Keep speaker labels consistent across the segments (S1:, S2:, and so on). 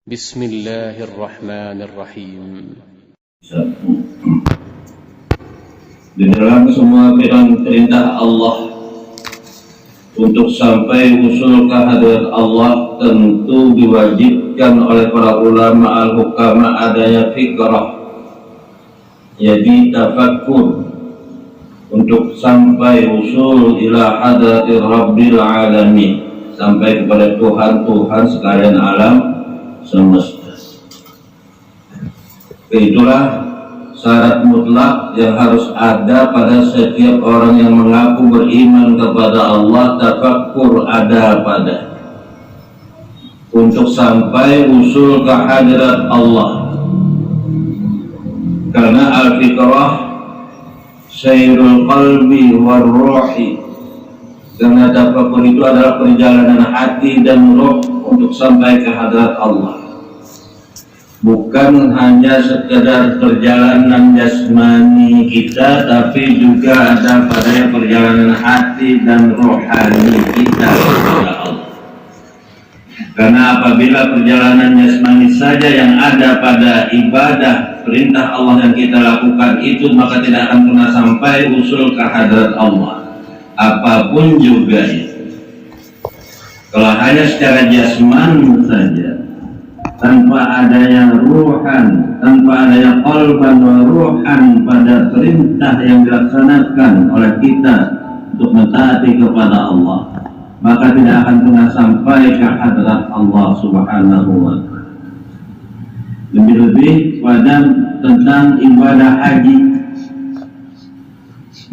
S1: Bismillahirrahmanirrahim.
S2: Di dalam semua perintah Allah untuk sampai usul ke hadirat Allah tentu diwajibkan oleh para ulama al-hukama adanya fikrah, jadi tafakkur untuk sampai usul ila hadratir rabbil alamin, sampai kepada Tuhan sekalian alam semesta. Itulah syarat mutlak yang harus ada pada setiap orang yang mengaku beriman kepada Allah, tafakkur ada pada untuk sampai usul ke hadirat Allah. Karena al-fikrah sayrul qalbi war ruhi, karena tafakkur itu adalah perjalanan hati dan roh untuk sampai ke hadirat Allah, bukan hanya sekedar perjalanan jasmani kita, tapi juga ada pada perjalanan hati dan rohani kita kepada Allah. Karena apabila perjalanan jasmani saja yang ada pada ibadah perintah Allah yang kita lakukan itu, maka tidak akan pernah sampai usul ke hadirat Allah, apapun juga itu. Kalau hanya secara jasman saja, tanpa adanya ruhan, tanpa adanya qalban wa ruhan pada perintah yang dilaksanakan oleh kita untuk mentaati kepada Allah, maka tidak akan pernah sampai ke hadirat Allah Subhanahu wa ta'ala. Lebih-lebih pada tentang ibadah haji.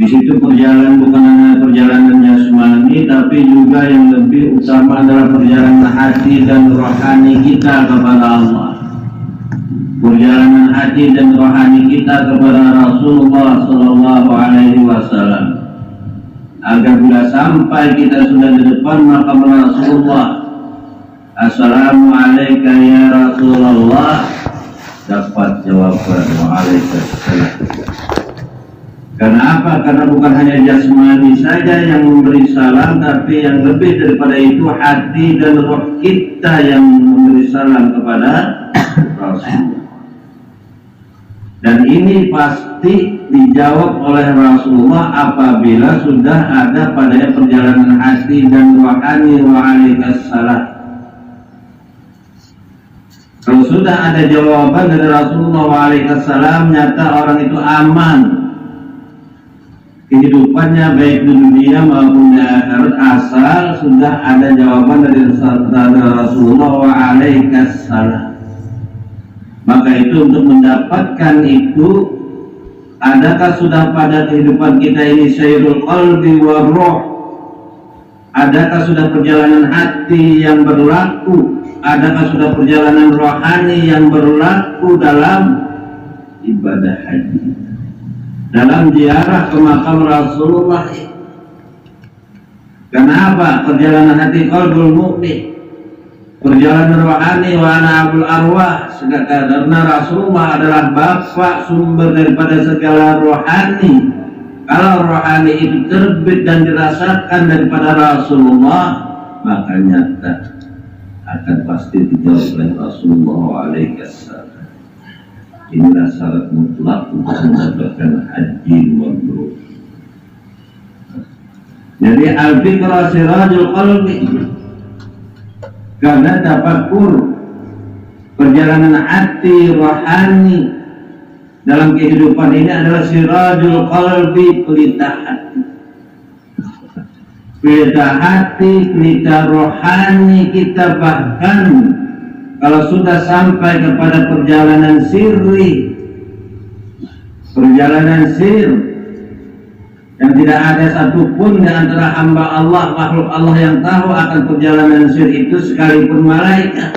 S2: Di situ perjalanan bukan hanya perjalanan jasmani, tapi juga yang lebih utama adalah perjalanan hati dan rohani kita kepada Allah. Perjalanan hati dan rohani kita kepada Rasulullah Sallallahu Alaihi Wasallam, agar bila sampai kita sudah di depan makam Rasulullah, Assalamualaikum ya Rasulullah, dapat jawaban waalaikumsalam. Karena apa? Karena bukan hanya jasmani saja yang memberi salam, tapi yang lebih daripada itu hati dan roh kita yang memberi salam kepada Rasulullah. Dan ini pasti dijawab oleh Rasulullah apabila sudah ada padanya perjalanan hati dan rohani waalaikumsalam. Kalau sudah ada jawaban dari Rasulullah waalaikumsalam, nyata orang itu aman kehidupannya baik di dunia maupun di akhirat, asal sudah ada jawaban dari Rasulullah waalaikumsalam. Maka itu untuk mendapatkan itu, adakah sudah pada kehidupan kita ini sayrul qalbi wa ruh? Adakah sudah perjalanan hati yang berlaku? Adakah sudah perjalanan rohani yang berlaku dalam ibadah haji, dalam ziarah ke makam Rasulullah? Kenapa? Perjalanan hati qalbul mukmin, perjalanan rohani wa ana abul arwah, karena Rasulullah adalah bapak sumber daripada segala rohani. Kalau rohani itu terbit dan dirasakan daripada Rasulullah, maka nyata akan pasti dijawab oleh Rasulullah waalaikumsalam. Inilah syarat mutlak untuk mendapatkan haji mabrur. Jadi al-fikrah sirajul qalbi, karena tafakkur perjalanan hati rohani dalam kehidupan ini adalah sirajul qalbi, pelita hati. Pelita hati, pelita rohani kita, bahkan kalau sudah sampai kepada perjalanan sirri, perjalanan sir, yang tidak ada satupun di antara hamba Allah, makhluk Allah yang tahu akan perjalanan sir itu, sekalipun malaikat.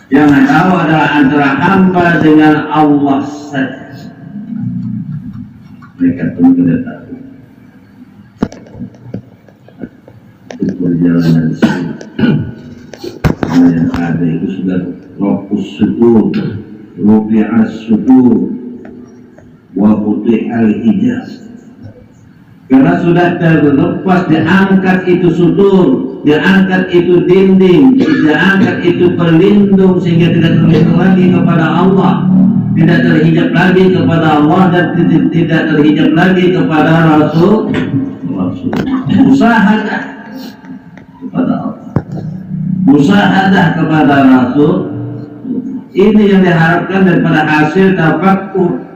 S2: Yang tahu adalah antara hamba dengan Allah saja. Mereka pun tidak tahu itu perjalanan sir. Yang ada itu sudah rohus sudur, rubi'as sudur, wa putih al-hijaz. Karena sudah terlepas, diangkat itu sutur, diangkat itu dinding, diangkat itu pelindung sehingga tidak terlindung lagi kepada Allah, tidak terhijab lagi kepada Allah, dan tidak terhijab lagi kepada Rasul. Musahadah kepada Allah, musahadah kepada Rasul. Ini yang diharapkan daripada hasil tafakkur.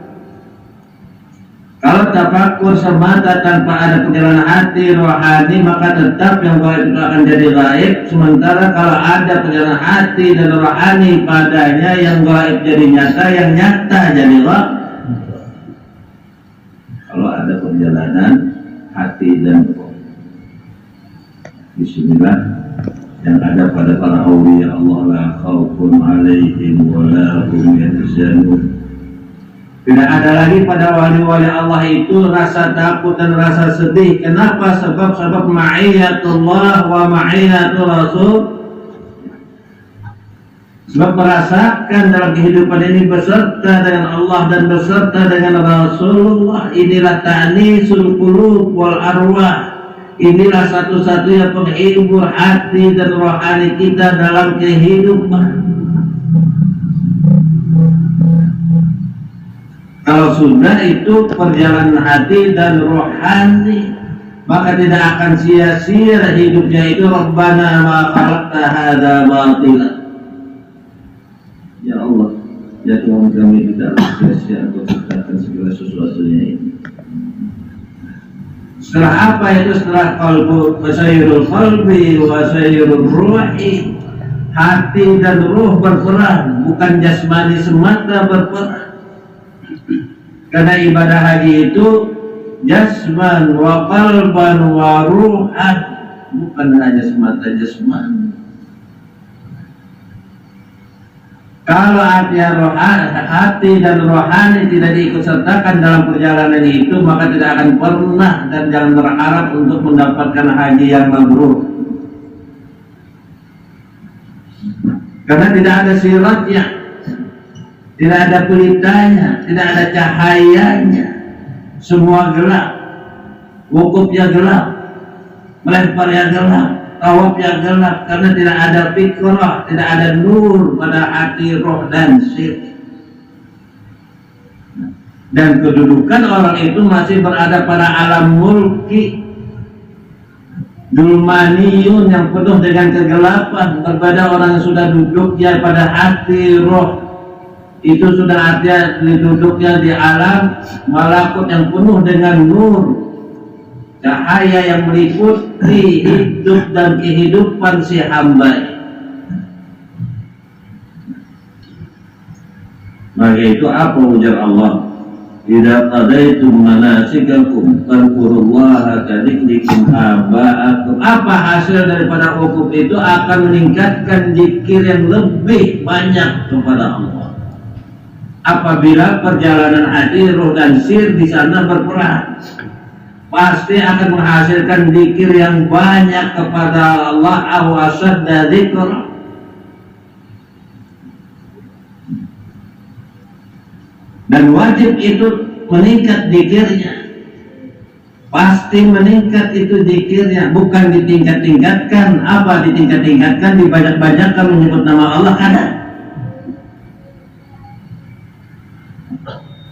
S2: Kalau tafakkur semata tanpa ada perjalanan hati rohani, maka tetap yang gaib itu akan jadi gaib. Sementara kalau ada perjalanan hati dan rohani padanya, yang gaib jadi nyata, yang nyata jadi gaib. Kalau ada perjalanan hati dan roh, bismillah yang ada pada para awliya Allah, la khaufun alaihim wa la hum yahzanun. Tidak ada lagi pada wali-wali Allah itu rasa takut dan rasa sedih. Kenapa? Sebab ma'iyatullah wa ma'iyatul Rasul. Sebab merasakan dalam kehidupan ini beserta dengan Allah dan beserta dengan Rasulullah. Inilah ta'nisul qulub wal arwah. Inilah satu-satunya penghibur hati dan rohani kita dalam kehidupan. Kalau sudah itu perjalanan hati dan rohani, maka tidak akan sia-sia hidupnya itu. Rabbana ma khalaqta hadza batila. Ya Allah, ya Tuhan kami, tidak sia-sia Engkau ciptakan segala sesuatunya ini. Setelah apa itu? Setelah qalbu wasayrul qalbi wasayrul ruhi, hati dan ruh berperang, bukan jasmani semata berperang. Karena ibadah haji itu jasman wa qalban wa ruhan, bukan hanya semata jasman. Kalau hati dan rohani tidak diikutsertakan dalam perjalanan itu, maka tidak akan pernah dan jangan berharap untuk mendapatkan haji yang mabrur. Karena tidak ada siratnya, tidak ada pelitanya, tidak ada cahayanya, semua gelap, wukufnya gelap, melemparnya gelap, tawafnya gelap, karena tidak ada fikrah, tidak ada nur pada hati, roh dan sir. Dan kedudukan orang itu masih berada pada alam mulki, dulmaniyun, yang penuh dengan kegelapan. Berbeda orang yang sudah duduknya pada hati, roh, itu sudah artinya duduknya di alam malakut yang penuh dengan nur, cahaya yang meliputi hidup dan kehidupan si hamba. Maka itu apa ujar Allah? Idza qadaitum manasikakum fadhkurullaha kadzikrikum aba'akum. Apa hasil daripada wukuf itu? Akan meningkatkan zikir yang lebih banyak kepada Allah. Apabila perjalanan hati, roh dan sir di sana berperan, pasti akan menghasilkan zikir yang banyak kepada Allah. Awasad dan zikr. Dan wajib itu meningkat zikirnya, pasti meningkat itu zikirnya, bukan ditingkat-tingkatkan. Apa ditingkat-tingkatkan? Dibanyak-banyakkan menyebut nama Allah, ada.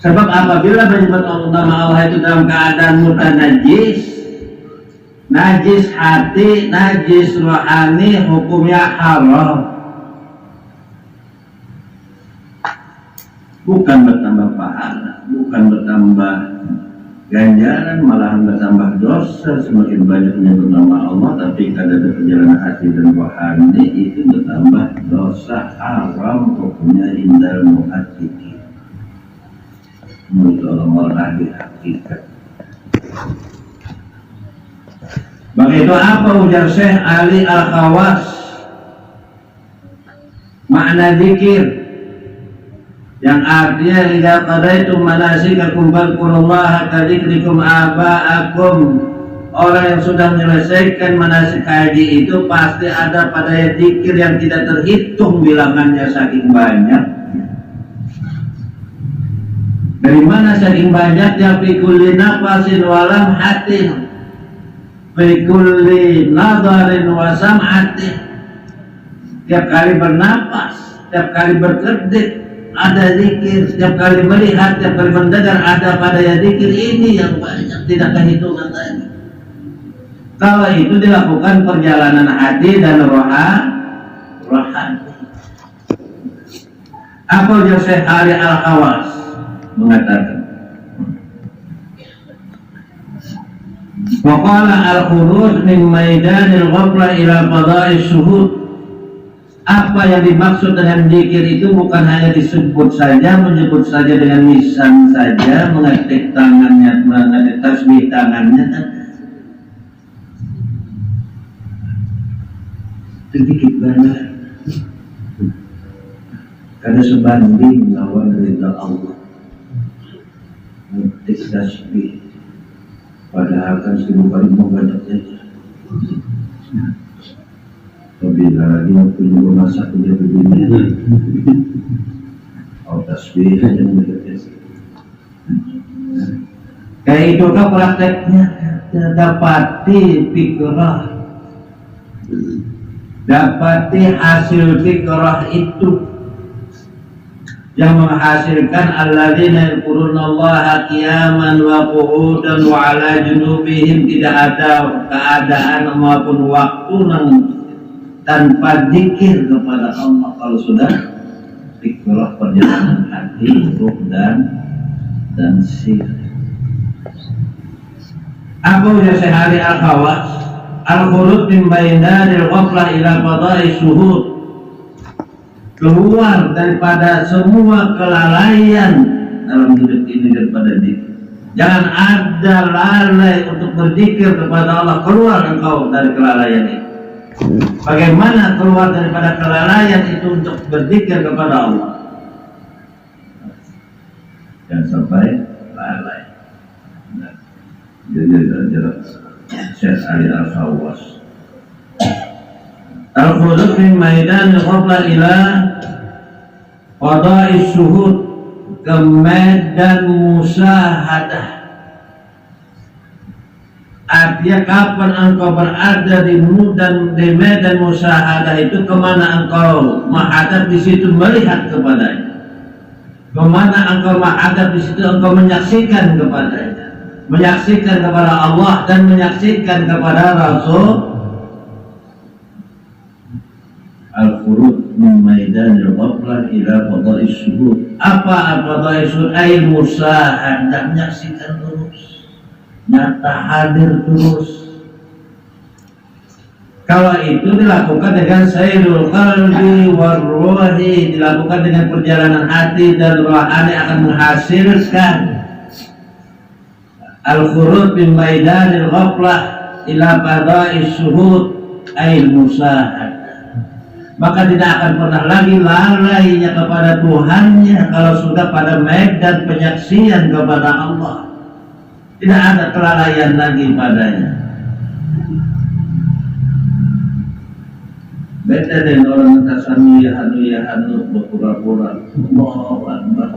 S2: Sebab apabila menyebut nama Allah itu dalam keadaan mutanajis, najis hati, najis rohani, hukumnya haram. Bukan bertambah pahala, bukan bertambah ganjaran, malahan bertambah dosa. Semakin banyak menyebut nama Allah, tapi kada ada perjalanan hati dan rohani, itu bertambah dosa, haram, hukumnya indal mu'attiki. Menurut orang-orang ahli hakikat. Maka itu apa ujar Syekh Ali Al-Khawas? Makna zikir yang artinya idza qadaitum manasikakum fadhkurullaha kadzikrikum aba'akum. Orang yang sudah menyelesaikan manasik haji itu pasti ada pada zikir yang tidak terhitung bilangannya, saking banyak. Dari mana saking banyaknya fi kulli nafasin walam hatin, fi kulli nadarin wa sam'atin. Setiap kali bernapas, setiap kali berkedip ada zikir, setiap kali melihat, setiap kali mendengar ada padanya zikir. Ini yang banyak, tidak kehitungan lagi. Kalau itu dilakukan perjalanan hati dan rohani. Apa yang Syekh Ali Al-Khawas mengatakan? Waqala al-khuruj min maidanil ghaflah ila qada'is syuhud. Apa yang dimaksud dengan zikir itu bukan hanya disebut saja, menyebut saja dengan lisan saja, mengetik tangannya, mengetik tasbih tangannya. Sedikit banyak. Karena sebanding lawan ridha Allah. Mengetik tasbih. Padahal kan 1000 kali banyak saja. Bila lagi punya masa punya begini, tasbih aja mendekat. Kayak itu kan prakteknya, dapati fikrah, dapati hasil fikrah itu yang menghasilkan alladzina yadhkurunallaha qiyaman wa qu'udan wa 'ala junubihim. Tidak ada keadaan maupun waktu tanpa zikir kepada Allah. Kalau sudah fikrah perjalanan hati, ruh dan sir. Apa yang Syekh Ali Al-Khawas? Al-khuruj min bainanil ghaflah ila qada'i syuhud. Keluar daripada semua kelalaian dalam hidup ini daripada zikir. Jangan ada lalai untuk berzikir kepada Allah. Keluar engkau dari kelalaian itu. Bagaimana keluar daripada kelalaian itu untuk berzikir kepada Allah? Jangan sampai lalai. Jadi Syekh Ali Al-Khawas. Al-khuruj min maidan al-ghaflah ila qada'is syuhud, ke medan musyahadah. Artinya kapan engkau berada di medan musyahadah itu, kemana engkau menghadap di situ melihat kepadanya, kemana engkau menghadap di situ engkau menyaksikan kepadanya, menyaksikan kepada Allah dan menyaksikan kepada Rasul. Al-khuruj min maidanil ghaflah ila qada'is syuhud. Apa qada'is syuhud? Ay musyahadah, menyaksikan terus, nyata hadir terus. Kalau itu dilakukan dengan sayrul qalbi war ruhi, dilakukan dengan perjalanan hati dan rohani, akan menghasilkan al-khuruj min maidanil ghaflah ila qada'is syuhud ay musyahadah. Maka tidak akan pernah lagi lalainya kepada Tuhannya kalau sudah pada medan penyaksian kepada Allah. Tidak ada kelalaian lagi padanya. Beda dengan orang tasami ya hanu berpura-pura Allahu Akbar,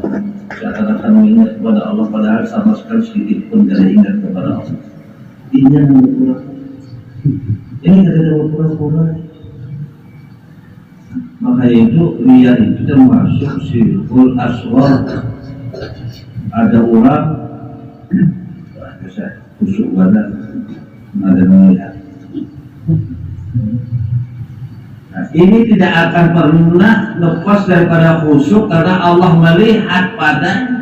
S2: seakan-akan mengingat kepada Allah padahal sama sekali sedikit pun tidak ingat kepada Allah. Ini yang berpura-pura. Ini tidak berpura-pura. Maka itu riya itu termasuk sirkul aswar. Ada orang kusuk badan, ada melihat. Nah, ini tidak akan pernah lepas daripada khusyuk karena Allah melihat padanya.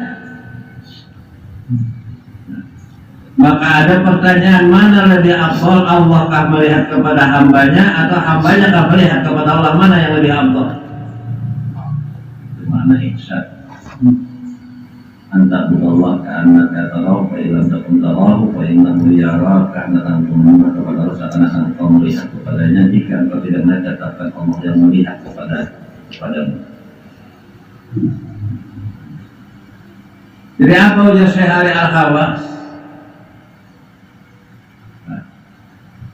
S2: Maka ada pertanyaan, mana lebih afdal, Allahkah melihat kepada hambanya atau hambanya kah melihat kepada Allah? Mana yang lebih afdal? Mana ihsan? Anta Allah ka'annaka tarahu fa illam takun tarahu fa innahu yaraka, karena engkau melihat kepada Allah seakan-akan engkau melihat kepadanya. Jika engkau tidak melihat, katakan Allah yang melihat kepadamu. Jadi apa ujar Syekh Ali Al-Khawas?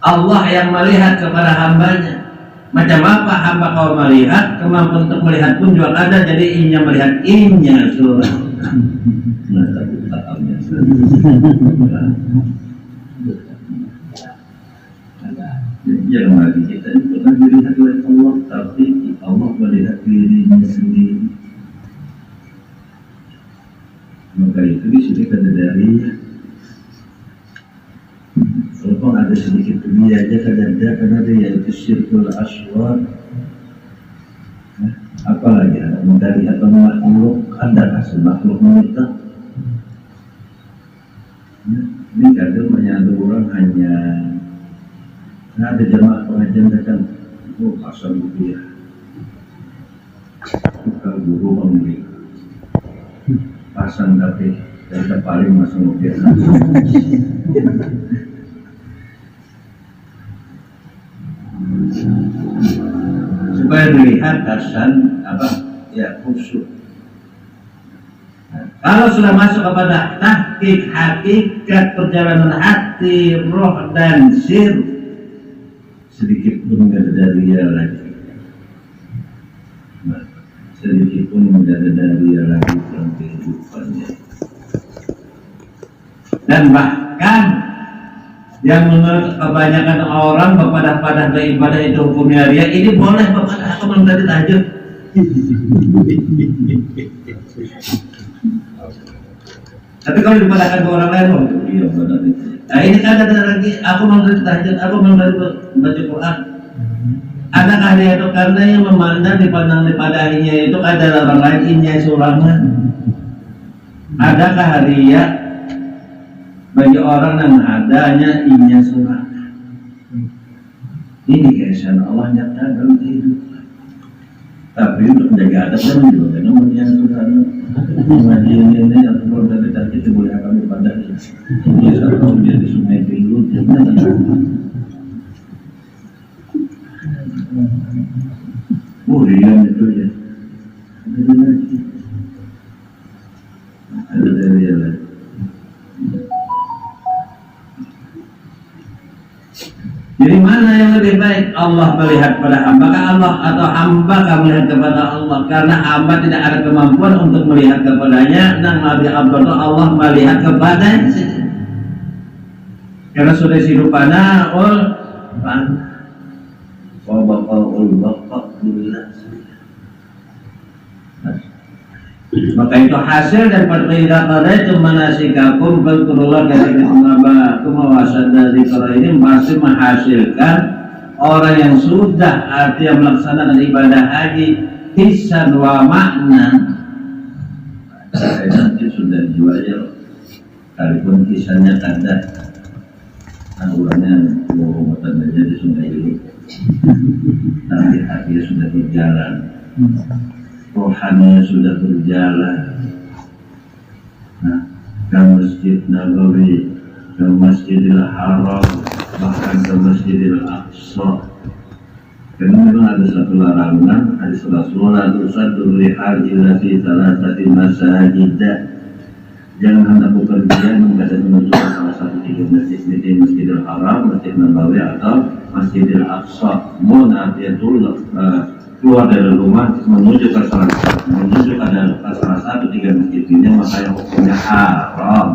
S2: Allah yang melihat kepada hambanya. Macam apa hamba kau melihat? Kemampuan untuk melihat pun juga ada. Jadi inya melihat inya surah. Nah, tapi takalnya jangan lagi kita ini pernah dilihat oleh Allah, tapi Allah melihat dirinya sendiri. Maka itu di sini kadar-kadariah. Walaupun ada sedikit dunia aja kadar-kadar, karena dia itu syirkul aswar. Apalagi ada dari atau makhluk, adakah makhluk kita? Ini kadang menyatu orang hanya ada jamaah pengajian datang, oh pasal rupiah, bukan guru pemilik, pasang tapi yang paling masuk rupiah. Supaya melihat kesan apa ya khusyuk. Kalau sudah masuk kepada tahqiq hakikat perjalanan hati, roh dan sir, sedikit pun tidak ada dia lagi. Nah, sedikit pun tidak ada dia lagi dalam kehidupannya. Dan bahkan yang menurut kebanyakan orang berpadah-padah beribadah itu hukumnya ria, ini boleh berpadah atau menjadi tahajud. Tapi kalau dipadahkan ke orang lain, oh iya benar itu. Nah ini kan ada lagi, aku menjadi tahajud, aku menjadi baca Quran. Adakah dia itu karena yang memandang dipandang dipadahinya itu kadar orang lain inya surangan? Adakah ria bagi orang yang adanya inya surangan? Ini keesaan Allah nyata dalam kehidupan. Tapi untuk menjaga adab dan juga dengan menjaga surangan. Mengajian ini yang perlu dari tadi itu boleh kami pandang. Dia satu dia di sungai Bilut. Oh iya itu ya. Ada dari lain. Jadi mana yang lebih baik? Allah melihat pada hamba Allah atau hamba melihat kepada Allah? Karena hamba tidak ada kemampuan untuk melihat kepadanya, dan lebih abdul Allah melihat kepadanya. Karena sudah sirupana maka itu hasil daripada itu manasikakum berkurullah dari ketunabakum wawasan dari zikra ini masih menghasilkan orang yang sudah artinya melaksanakan ibadah haji hisan wa makna. Nanti sudah diwajar sekalipun kisahnya ada anggurannya muatan saja di sungai ini, tapi hatinya sudah berjalan, rohaninya sudah berjalan. Nah, ke Masjid Nabawi, ke Masjidil Haram, bahkan ke Masjidil Aqsa. Karena memang ada satu larangan, hadis Rasulullah tusaddur rihal illa fi thalathati masajid. Jangan hendak bepergian menghadap menuju salah satu tiga masjid, Masjidil Haram, Masjid Nabawi atau Masjidil Aqsa. Mohon artinya keluar dari rumah menuju ke salah satu tiga masjid ini, maka yang hukumnya haram.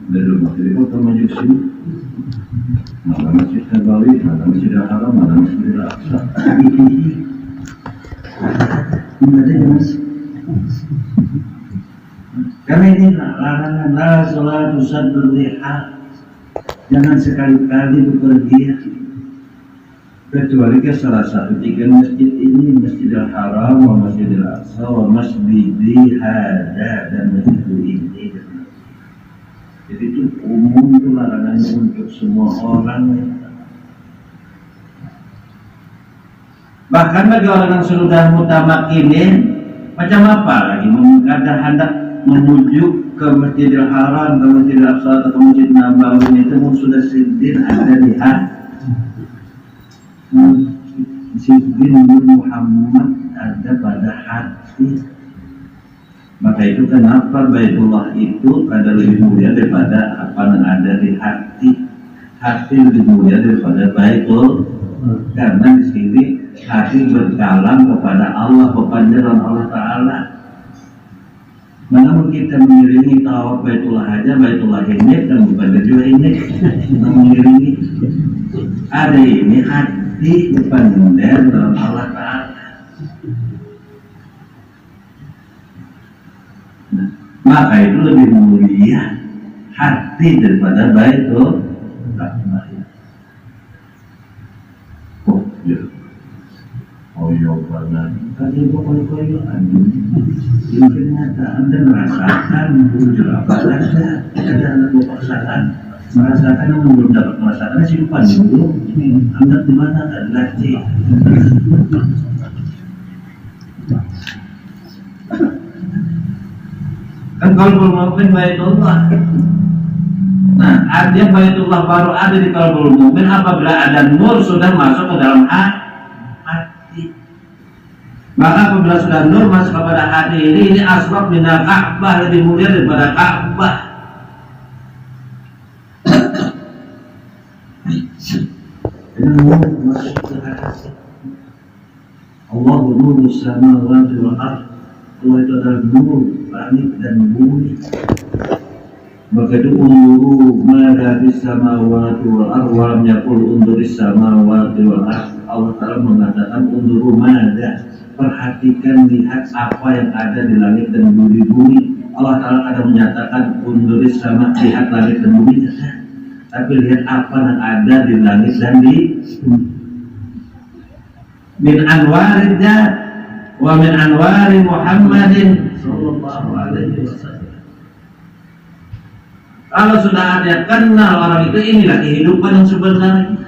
S2: Dari rumah dari kota menuju sini, mana Masjid Nabawi, mana Masjidil Haram, mana Masjidil Aqsa. Karena ini larangan la salatu saddur rihal. Jangan sekali-kali bepergian kecuali ke salah satu tiga masjid ini, Masjidil Haram, wa Masjidil Aqsa, wa Masjidi Hada, dan masjid ini. Jadi itu umum, itu larangannya untuk semua orang. Bahkan bagi orang yang sudah mutamakinin, macam apa lagi ada hendak menuju ke Masjidil Haram, ke Masjidil Aqsa atau ke Masjid Nabawi, itu pun sudah sidin ada di hati. Sidin Muhammad ada pada hati. Maka itu kenapa Baitullah itu ada lebih mulia daripada apa yang ada di hati. Hati lebih mulia daripada Baitullah. Karena di sini hati berkalam kepada Allah, kepanjangan Allah Ta'ala. Namun kita mengiringi tawaf Baitullah aja, Baitullah ini dan bukan juga ini mengiringi. Ada ini hati berpandangan dalam Allah Ta'ala. Nah, maka itu lebih mulia hati daripada Baitullah. Oh ya, oh ya karena tadi pokoknya ini ternyata Anda merasakan muncul apa saja. Ada anak paksaan merasakan yang belum dapat merasakan simpan dulu. Anda di mana adalah kan kalau belum mungkin Baitullah. Nah, artinya Baitullah baru ada di qalbul mukmin apabila ada nur sudah masuk ke dalam hati. Maka apabila sudah nur masuk kepada hati ini asbab minal Ka'bah, lebih mulia daripada Ka'bah. Ini nur masuk ke hati. Allahu nurus samawati wal ardh. Allah itu adalah nur langit dan bumi. Maka itu unduru mada bis samawati wal ardh wa lam yaqul unduris samawati wal ardh. Allah Ta'ala mengatakan unduru mada, perhatikan, lihat apa yang ada di langit dan bumi. Allah Ta'ala kadang menyatakan unduris sama, lihat langit dan bumi, tapi lihat apa yang ada di langit dan di min anwaridnya wa min anwari Muhammadin sallallahu alaihi wasallam. Kalau sudah ada kenal orang itu, inilah kehidupan yang sebenarnya.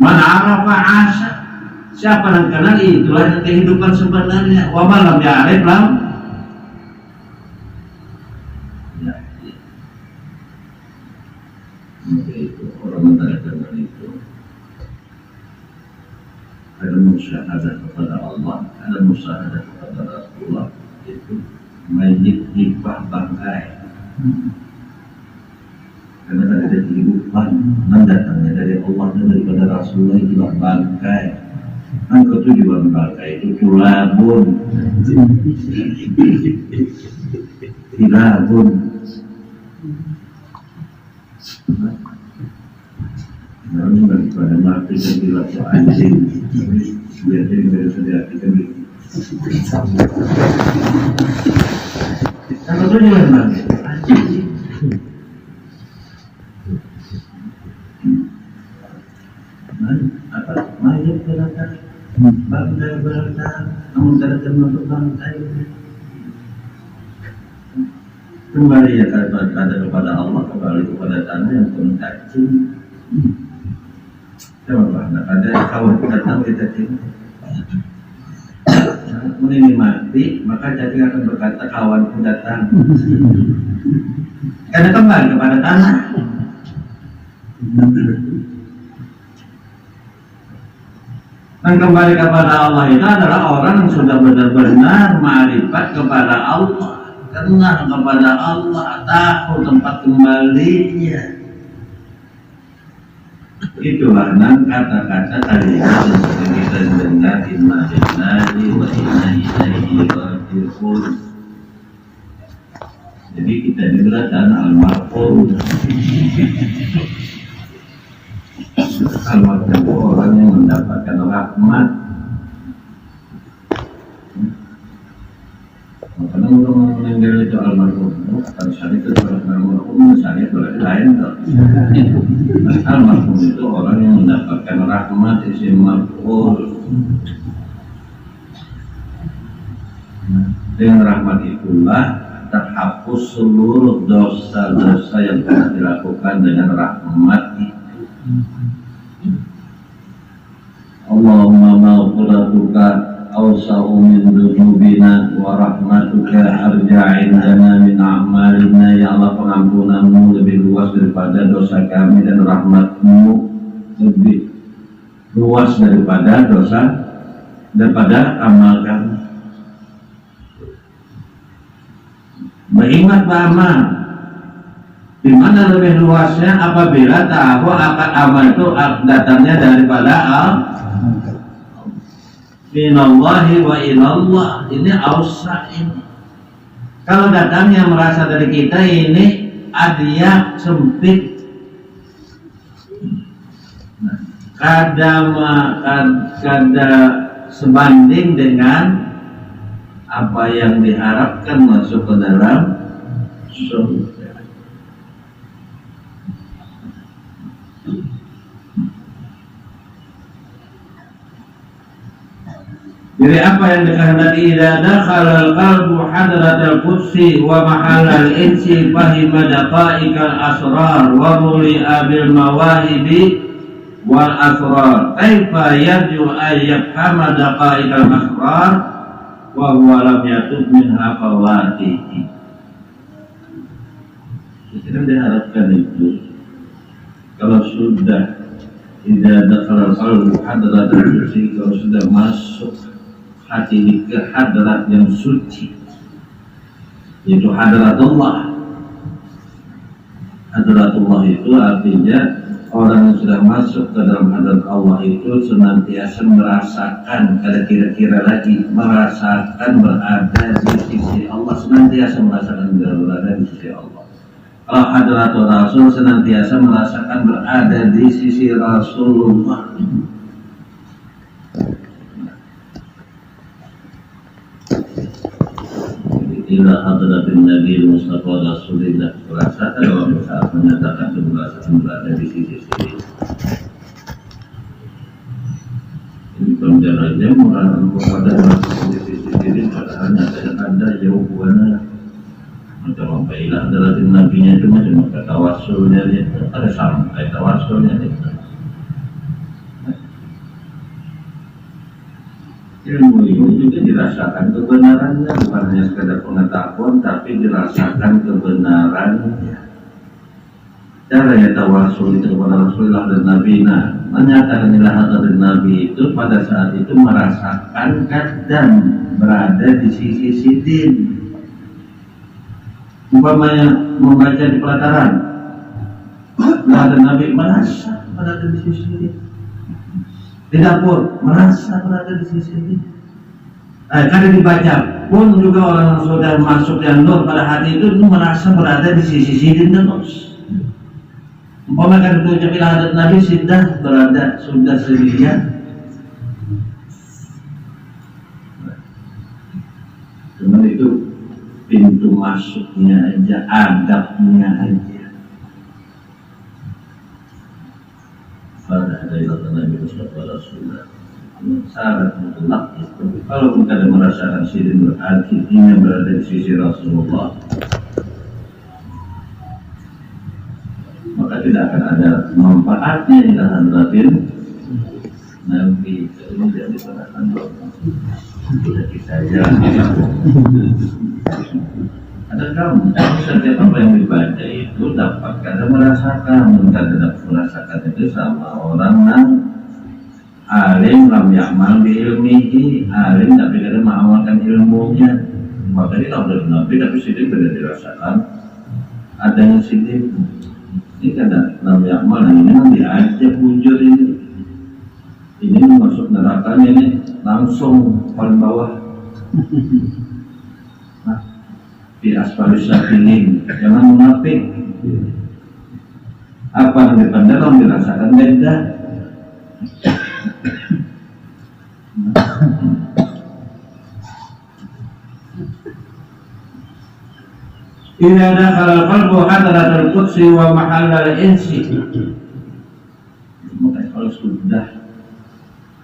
S2: Man arafa asya, siapa yang kenal itulah yang kehidupan sebenarnya. Wa man lam ya'rif lam ya. Maka itu orang mendengar itu ada musyahadah kepada Allah, ada musyahadah kepada Rasulullah, itu mayit hibah bangkai. Karena ada kehidupan mendatangnya dari Allah dan daripada Rasulullah itu bangkai. Kan ketujuan bangkai itu tulabun, tilabun. Namun daripada mati dan dilaku anjing, biasanya dari sediakan itu. Kalau tujuan bangkai anjing. Apa mayat berada bangkai berada, namun tidak termasuk bangkai. Kembali ya kepada Allah, kembali kepada tanah yang penuh cacing. Coba ada kawan datang kita cinta. Ini mati, maka cacing akan berkata kawanku datang. Karena kembali kepada tanah. Dan kembali kepada Allah itu adalah orang yang sudah benar-benar ma'rifat kepada Allah, kenal kepada Allah, tahu tempat kembalinya. Itulah kata-kata tadi yang kita dengar, inna lillahi wa inna ilaihi raji'un. Jadi kita ini berada al-marhum. Almarhum itu orang yang mendapatkan rahmat. Karena orang meninggal itu almarhum, kan syariat itu almarhum, syariat berarti lain tak? Almarhum itu orang yang mendapatkan rahmat, isim maf'ul. Dengan rahmat itulah terhapus seluruh dosa-dosa yang telah dilakukan dengan rahmat itu. Allahumma maghfiratuka awsa'u min dhunubina wa rahmatuka arja'in lana min a'malina. Ya Allah, pengampunanmu lebih luas daripada dosa kami dan rahmatmu lebih luas daripada dosa, daripada amal kami. Beringat beramal. Di mana lebih luasnya apabila tahu akan amal itu datangnya daripada minallahi wa ilallah, ini ausa ini. Kalau datangnya merasa dari kita ini adiyah sempit, kada sebanding dengan apa yang diharapkan masuk ke dalam surga. Jadi apa yang dikehendaki idza dakhala al-qalbu hadratal qudsi wa mahallal insi fahima daqa'iqal asrar wa muli'a bil mawahibi wal asrar kaifa yarju ay yafhama daqa'iqal asrar wa huwa lam yatub min hafawatihi. Kita diharapkan itu kalau sudah idza dakhala al-qalbu hadratal qudsi, kalau sudah masuk hati ke hadrat yang suci, yaitu hadratullah. Hadratullah itu artinya orang yang sudah masuk ke dalam hadrat Allah itu senantiasa merasakan, kada kira-kira lagi, merasakan berada di sisi Allah, senantiasa merasakan berada di sisi Allah. Kalau hadratul Rasul senantiasa merasakan berada di sisi Rasulullah. Ila hadratin Nabi Mustafa Rasulullah, merasakan waktu saat menyatakan merasakan berada di sisi-sisi. Ini penjaraannya merasakan kepada di sisi-sisi, padahal ada jauh buana. Macam apa ila hadratin Nabi-nya itu macam apa tawasulnya dia, ada sampai tawasulnya dia. Ilmu itu juga dirasakan kebenarannya, bukan hanya sekadar pengetahuan, tapi dirasakan kebenarannya. Caranya tawasul itu kepada Rasulullah dan Nabi, menyatakan ilahat dari Nabi itu pada saat itu merasakan kadang berada di sisi sidin. Umpamanya membaca di pelataran, ilahat Nabi merasa berada di sisi sidin. Di dapur merasa berada di sisi ini. Karena dibaca pun juga orang yang sudah masuk yang nur pada hati itu merasa berada di sisi sidin terus. Umpama kan itu ucap ilahat Nabi sudah berada, sudah sedia. Cuma itu pintu masuknya aja, adabnya aja. Pada ilahat Nabi Mustafa Rasulullah, syarat mutlak itu. Kalau kita ada merasakan sidin berartinya berada di sisi Rasulullah, maka tidak akan ada manfaatnya ilahat Nabi. Ini tidak diserahkan sudah kita jalan. Ada kamu, setiap apa yang dibaca itu dapat kada merasakan, kada merasakan itu sama orang yang alim lam ya'mal bi ilmihi, alim tapi kada mengamalkan ilmunya. Maka ini kalau dari Nabi tapi sidik kada dirasakan adanya sidik. Ini kada lam ya'mal, ini yang diajak bujur ini masuk neraka ini langsung paling bawah. Di asfalis safilin, jangan munafik. Apa yang dipandang orang dirasakan beda. Idza dakhala al-qalbu hadratal qudsi wa mahallal insi. Maka kalau sudah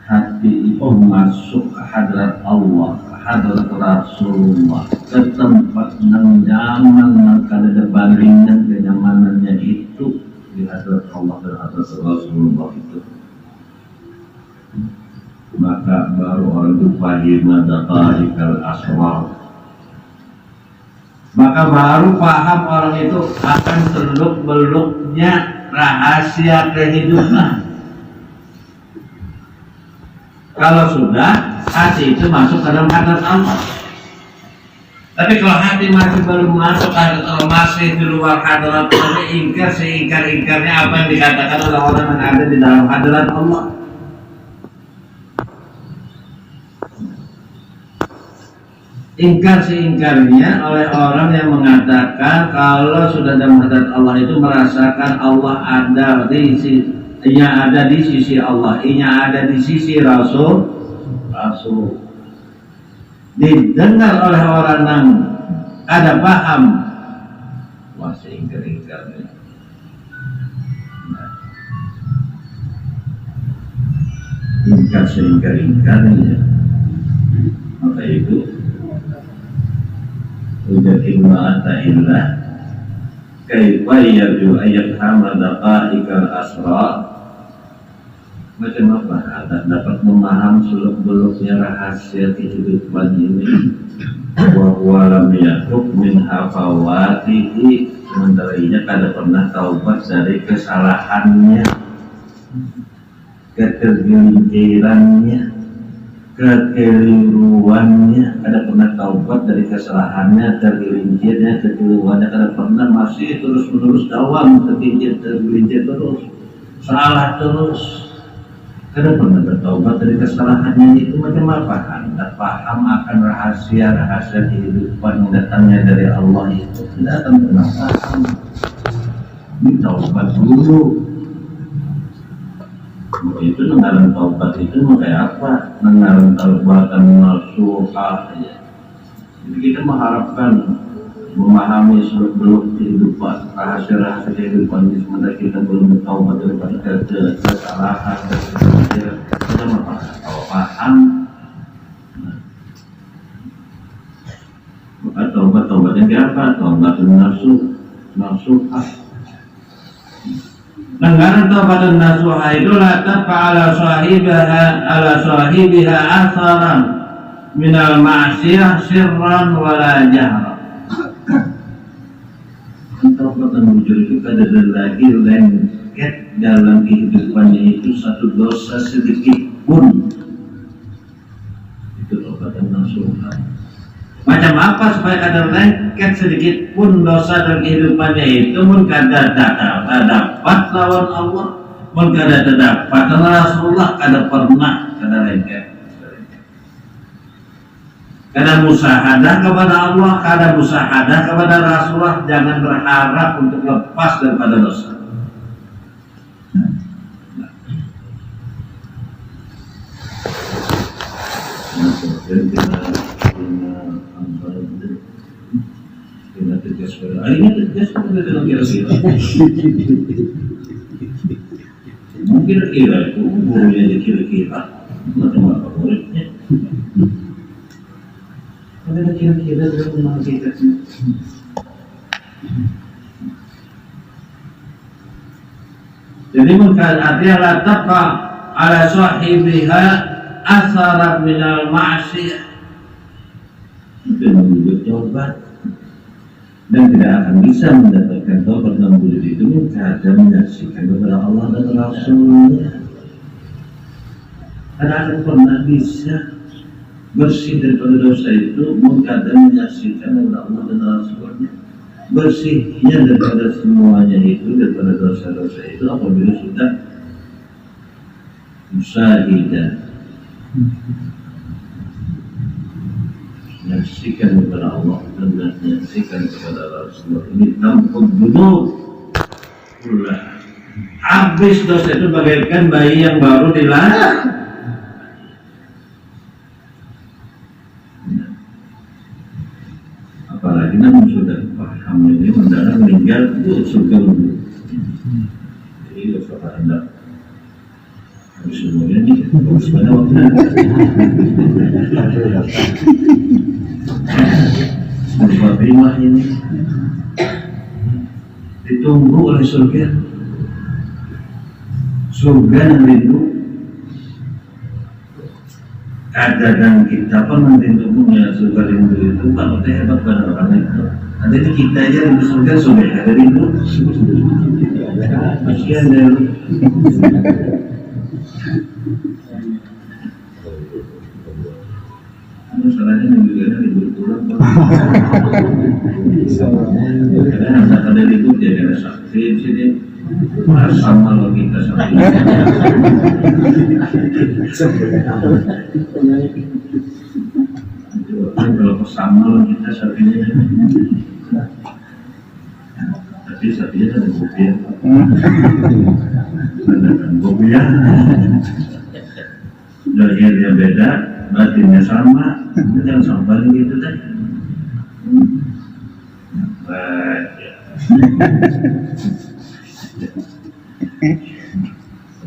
S2: hati itu masuk ke hadrat Allah, hadrat Rasulullah, ke tempat yang nyaman, maka ada bandingnya kenyamanannya itu di hadrat Allah dan hadrat Rasulullah itu, maka baru orang itu paham daqa'iqal asrar, maka baru paham orang itu akan seluk-beluknya rahasia kehidupan. Kalau sudah hati itu masuk ke dalam hadrat Allah, Tapi kalau hati masih belum masuk atau masih di luar hadrat Allah, ingkar seingkar-ingkarnya apa yang dikatakan oleh orang yang ada di dalam hadrat Allah. Ingkar seingkarnya oleh orang yang mengatakan kalau sudah dalam hadrat Allah itu merasakan Allah ada di sisi, ia ada di sisi Allah, ia ada di sisi Rasul. Didengar oleh orang yang ada paham, masih ingkar-ingkarnya. Ingkar seingkar-ingkarnya, maka itu udah ima'ata illah kaifa yarju ayat hamadaka ikal asra. Macam apa ada dapat memaham seluk-beluknya rahasia kehidupan ini, wa lam yatuk min hafawatihi, sementara ia kada pernah taubat dari kesalahannya, ketergelincirannya, kekeliruannya, kada pernah taubat dari kesalahannya, tergelincirnya, kekeliruannya, kada pernah, masih terus-menerus dawam tergelincir terus, salah terus. Kada pernah bertaubat dari kesalahannya itu. Macam apa? Anda paham akan rahasia-rahasia kehidupan yang datangnya dari Allah itu, tidak akan pernah paham. Ini taubat dulu. Itu nengaran taubat itu kayak apa? Nengaran taubatan nasuha ya. Jadi kita mengharapkan memahami seluk-beluk kehidupan, rahasia-rahasia kehidupan ini, sementara kita belum bertaubat daripada kesalahan dan kehidupan kita kalau paham. Maka taubatnya kayak apa? Taubatun nasuha. Langgaran taubatun nasuha itu la tafa'ala sahibiha atharan minal ma'siyah sirran wala jahran. Taubatan wujud itu kada ada lagi lengket dalam kehidupannya itu satu dosa sedikit pun. Itu taubatan nasuha. Macam apa supaya kada lengket sedikit pun dosa dalam kehidupannya itu? Mun kada dapat lawan Allah, mun kada dapat lawan Rasulullah, kada pernah kada lengket. Kada musahadah kepada Allah, kada musahadah kepada Rasulullah, jangan berharap untuk lepas daripada dosa. Kira-kira itu gurunya kira-kira macam apa muridnya. Ada kira-kira dalam menghakikatnya. Jadi artinya la taqa ala sahibiha asarat minal ma'siyah. Itu menjadi taubat dan tidak akan bisa mendapatkan taubat dalam wujud itu jika menyaksikan kepada Allah dan Rasulnya. Tidak akan pernah bisa bersih daripada dosa itu mengkada menyaksikan kepada Allah dan Rasulnya. Bersihnya daripada semuanya itu, daripada dosa-dosa itu apabila sudah musyahidah, menyaksikan kepada Allah dan menyaksikan kepada Rasulullah. Ini tampuk dulu pula. Habis dosa itu bagaikan bayi yang baru dilahirkan. Apalagi namun sudah paham ini mendarat meninggal itu surga dulu. Jadi dosa anda habis semuanya ini harus pada waktu sebab imah ini ditunggu oleh surga yang rindu. Kadang kita pun nanti punya surga rindu itu kalau kita hebat pada orang itu. Nanti itu kita aja rindu surga sudah ada rindu. Kasihan deh. masalahnya juga libur pulang. Karena ada libur dia kena sakit sini. Sama logika sakit. Kalau sama kita sakitnya. Tapi sakitnya ada bukti. Ada bukti ya. Lahirnya beda, batinnya sama, jangan sampai gitu deh.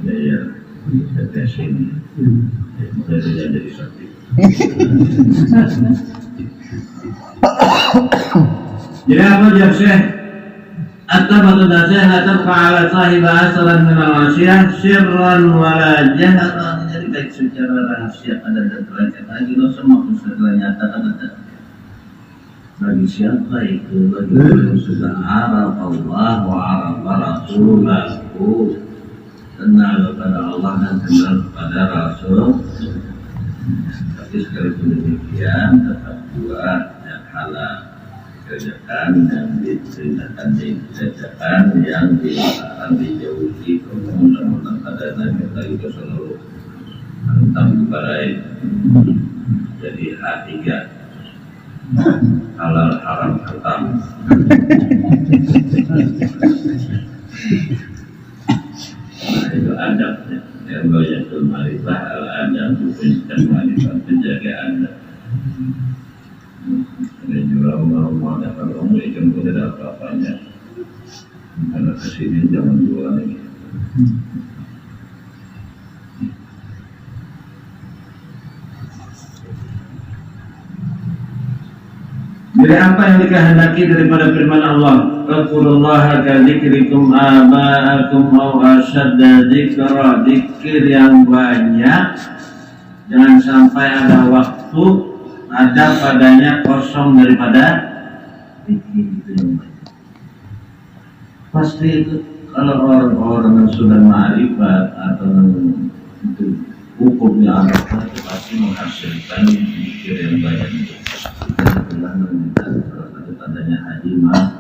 S2: Ya, tetes ini, jadi sakit. Jadi apa jawab Syekh? At-tabatu dasih hatab fa'ala sahiba asalan minal-asyah sirran wala jaharan. Jadi baik secara rahasia ada dan terangkat lagi lo semua setelah nyata ada. Bagi siapa itu? Bagi yang sudah araf Allah wa araf Rasulahu, kenal kepada Allah dan kenal kepada Rasul. Tapi sekalipun demikian tetap buat yang halal kerjakan yang diceritakan dikerjakan yang dilarang dijauhi kemudian pada Nabi lagi Rasulullah tentang kepada itu. Jadi H3 halal haram haram. Nah itu adabnya yang banyak bermarifah al-adab bukan marifah penjaga adab. Ini juga rumah-rumah dapat orang ikan pun tidak apa-apanya karena kesini zaman dua lagi. Jadi apa yang dikehendaki daripada firman Allah? Fadkurullaha kadzikrikum aba'akum aw asyadda dzikra, dzikir yang banyak. Jangan sampai ada waktu ada padanya kosong daripada dzikir itu yang banyak. Pasti itu kalau orang-orang yang sudah ma'rifat atau itu hukumnya apa itu pasti menghasilkan dzikir yang banyak itu. Itulah meminta salah satu tandanya hadimah.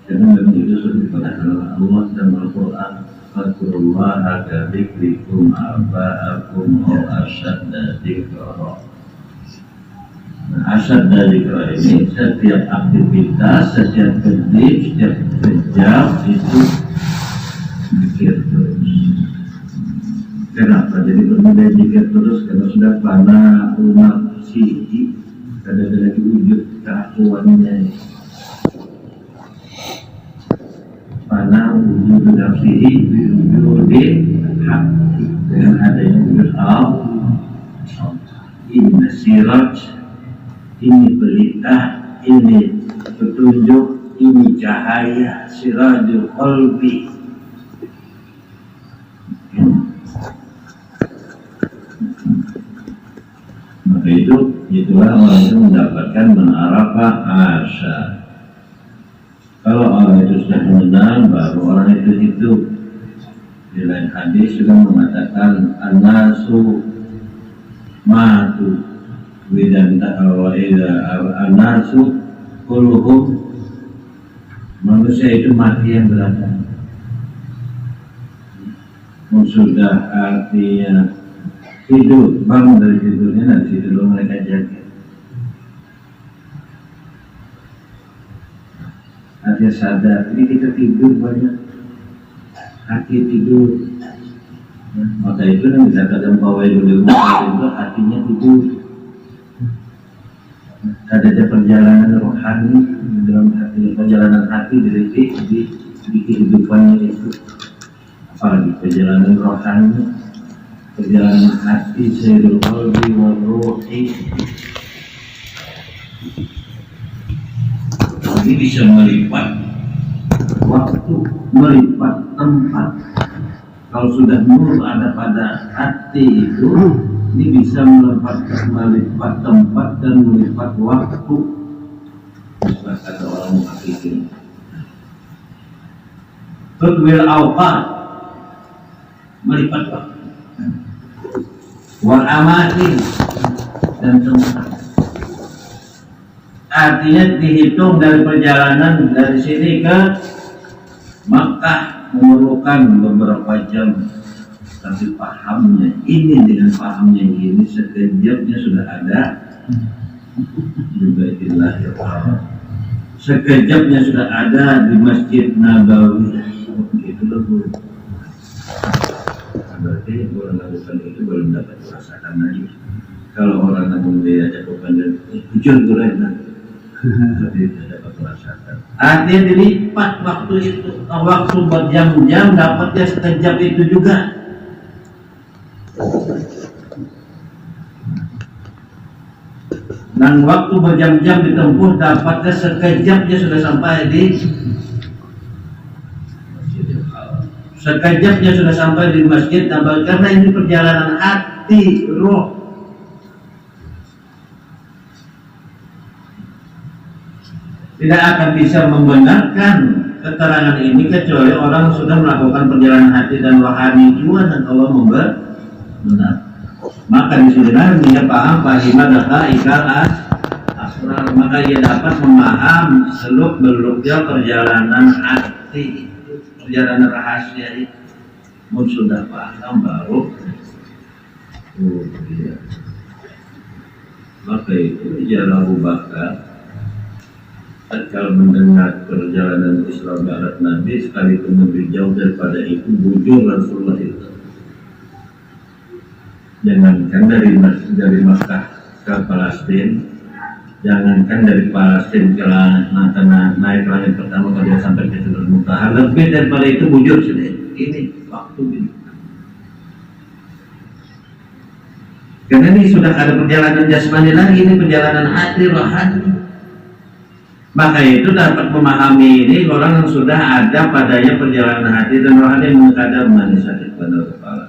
S2: Jadi memang itu sudah dikatakan oleh Allah dan Al-Quran. Fadkurullaha kadzikrikum aba'akum aw asyadda dzikra. Asyadda dzikra ini setiap aktivitas, setiap kedip, setiap kejam itu zikir terus. Kenapa? Jadi berbeda zikir terus karena sudah fana nafsi, ada lagi wujud keakuannya. Fana wujud nafsi wujudin hak dengan adanya wujud Allah. Ini siraj, ini pelita, ini petunjuk, ini cahaya, sirajul qalbi. Maka itulah orang itu mendapatkan menarafa asya. Kalau orang itu sudah mengenal, baru orang itu hidup. Di lain hadis juga mengatakan an-nasu matu widanta an-nasu kulluhum, manusia itu mati yang berada. Sudah artinya tidur, bangun dari tidurnya, nanti tidur mereka jaga. Artinya sadar, ini kita tidur banyak, hati tidur. Maka itu yang dikatakan bahwa itu hatinya tidur. Ada perjalanan rohani dalam hati, perjalanan hati di kehidupannya itu. Apalagi perjalanan rohani, perjalanan hati, sayyidul qalbi wa ruhi. Ini bisa melipat waktu, melipat tempat. Kalau sudah nur ada pada hati itu, ini bisa melipat tempat dan melipat waktu. Setelah kata orang muhakkikin, Tudwil awqat, melipat waktu. wa amatin dan tempat. Artinya dihitung dari perjalanan dari sini ke Makkah memerlukan beberapa jam, tapi pahamnya ini dengan pahamnya ini sekejapnya sudah ada di Baitullah, sekejapnya sudah ada di Masjid Nabawi. Itu loh Bu. Berarti orang lakukan itu belum dapat merasakan lagi. Kalau orang namun diajak bukan dan jujur benar, tapi tidak dapat merasakan. Artinya dilipat waktu itu, waktu berjam-jam dapatnya sekejap itu juga. Dan waktu berjam-jam ditempuh dapatnya sekejapnya sudah sampai di sekejapnya sudah sampai di Masjid Nabawi, karena ini perjalanan hati, roh. Tidak akan bisa membenarkan keterangan ini kecuali orang sudah melakukan perjalanan hati dan rohani juga, dan Allah benar. Maka disinilah dia paham fahimah data ikal asrar, maka dia dapat memaham seluk beluknya perjalanan hati, perjalanan rahasia itu. Mun sudah paham baru iya. Maka itu jalan Abu Bakar kalau mendengar perjalanan Islam Barat Nabi, sekalipun lebih jauh daripada itu, bujur Rasulullah itu. Jangankan dari Makkah ke Palestina, jangankan dari Palestina ke naik langit pertama kalau dia sampai ke Sidratul Muntaha, lebih daripada itu bujur sendiri. Ini waktu ini. Karena ini sudah ada perjalanan jasmani lagi, ini perjalanan hati rohani. Maka itu dapat memahami ini orang yang sudah ada padanya perjalanan hati dan rohani yang mengkadar manis hati pada kepala.